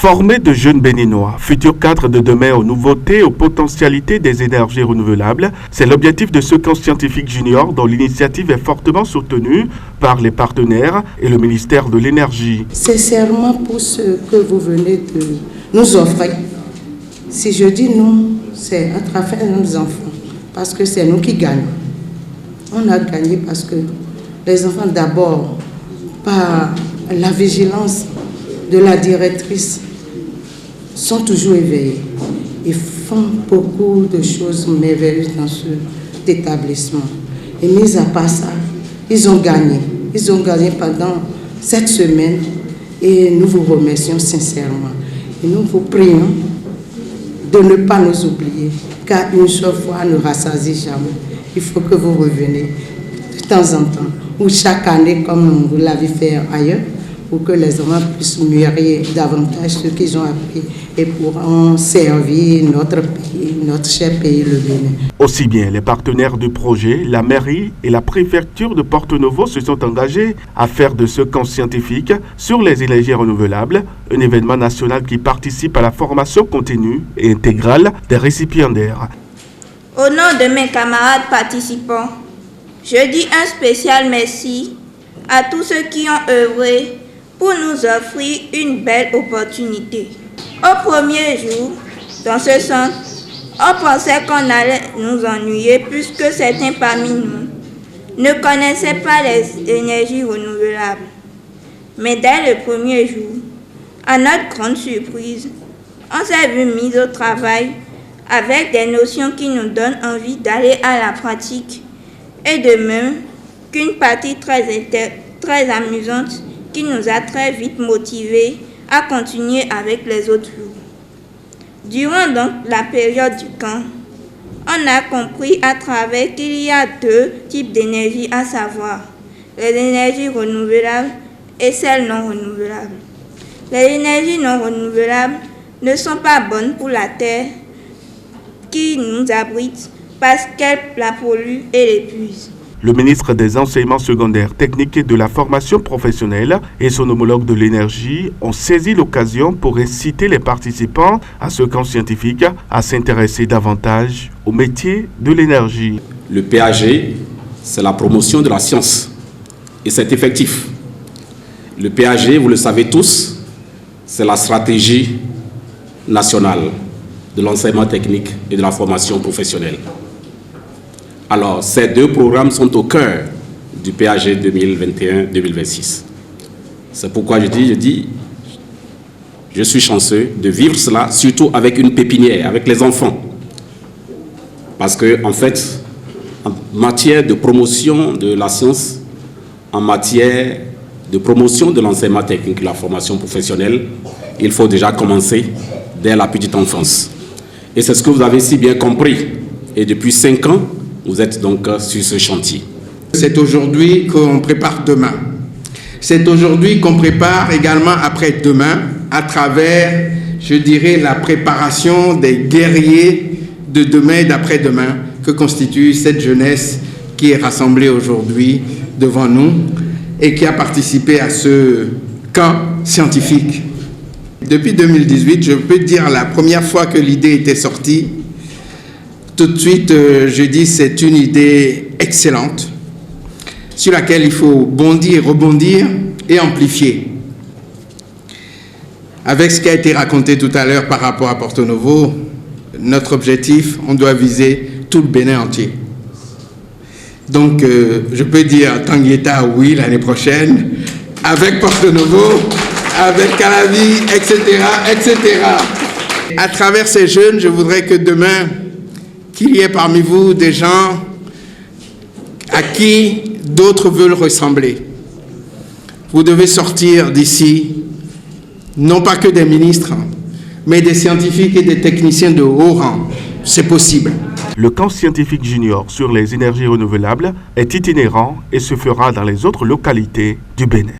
Former de jeunes Béninois, futurs cadres de demain aux nouveautés et aux potentialités des énergies renouvelables, c'est l'objectif de ce camp scientifique junior dont l'initiative est fortement soutenue par les partenaires et le ministère de l'Énergie. Sincèrement, pour ce que vous venez de nous offrir, si je dis nous, c'est à travers nos enfants, parce que c'est nous qui gagnons. On a gagné parce que les enfants, d'abord, par la vigilance de la directrice, sont toujours éveillés. Ils font beaucoup de choses merveilleuses dans cet établissement. Et mis à part ça, ils ont gagné. Ils ont gagné pendant cette semaine et nous vous remercions sincèrement. Et nous vous prions de ne pas nous oublier, car une seule fois ne rassasie jamais. Il faut que vous reveniez de temps en temps, ou chaque année comme vous l'avez fait ailleurs, pour que les enfants puissent mûrir davantage ce qu'ils ont appris et pourront servir notre pays, notre cher pays, le Bénin. Aussi bien les partenaires du projet, la mairie et la préfecture de Porto-Novo se sont engagés à faire de ce camp scientifique sur les énergies renouvelables un événement national qui participe à la formation continue et intégrale des récipiendaires. Au nom de mes camarades participants, je dis un spécial merci à tous ceux qui ont œuvré pour nous offrir une belle opportunité. Au premier jour, dans ce centre, on pensait qu'on allait nous ennuyer puisque certains parmi nous ne connaissaient pas les énergies renouvelables. Mais dès le premier jour, à notre grande surprise, on s'est vu mis au travail avec des notions qui nous donnent envie d'aller à la pratique et de même qu'une partie très amusante qui nous a très vite motivés à continuer avec les autres jours. Durant donc la période du camp, on a compris à travers qu'il y a deux types d'énergie, à savoir les énergies renouvelables et celles non renouvelables. Les énergies non renouvelables ne sont pas bonnes pour la terre qui nous abrite parce qu'elles la polluent et l'épuisent. Le ministre des Enseignements secondaires, techniques et de la formation professionnelle et son homologue de l'énergie ont saisi l'occasion pour inciter les participants à ce camp scientifique à s'intéresser davantage au métier de l'énergie. Le PAG, c'est la promotion de la science et c'est effectif. Le PAG, vous le savez tous, c'est la stratégie nationale de l'enseignement technique et de la formation professionnelle. Alors, ces deux programmes sont au cœur du PAG 2021-2026. C'est pourquoi je suis chanceux de vivre cela, surtout avec une pépinière, avec les enfants. Parce que, en fait, en matière de promotion de la science, en matière de promotion de l'enseignement technique et de la formation professionnelle, il faut déjà commencer dès la petite enfance. Et c'est ce que vous avez si bien compris. Et depuis 5 ans, vous êtes donc sur ce chantier. C'est aujourd'hui qu'on prépare demain. C'est aujourd'hui qu'on prépare également après-demain à travers, je dirais, la préparation des guerriers de demain et d'après-demain que constitue cette jeunesse qui est rassemblée aujourd'hui devant nous et qui a participé à ce camp scientifique. Depuis 2018, je peux dire la première fois que l'idée était sortie, tout de suite, je dis c'est une idée excellente sur laquelle il faut bondir, rebondir et amplifier. Avec ce qui a été raconté tout à l'heure par rapport à Porto-Novo, notre objectif, on doit viser tout le Bénin entier. Donc, je peux dire Tanguieta, oui, l'année prochaine, avec Porto-Novo, avec Calavi, etc., etc. À travers ces jeunes, je voudrais que demain, qu'il y ait parmi vous des gens à qui d'autres veulent ressembler. Vous devez sortir d'ici, non pas que des ministres, mais des scientifiques et des techniciens de haut rang. C'est possible. Le camp scientifique junior sur les énergies renouvelables est itinérant et se fera dans les autres localités du Bénin.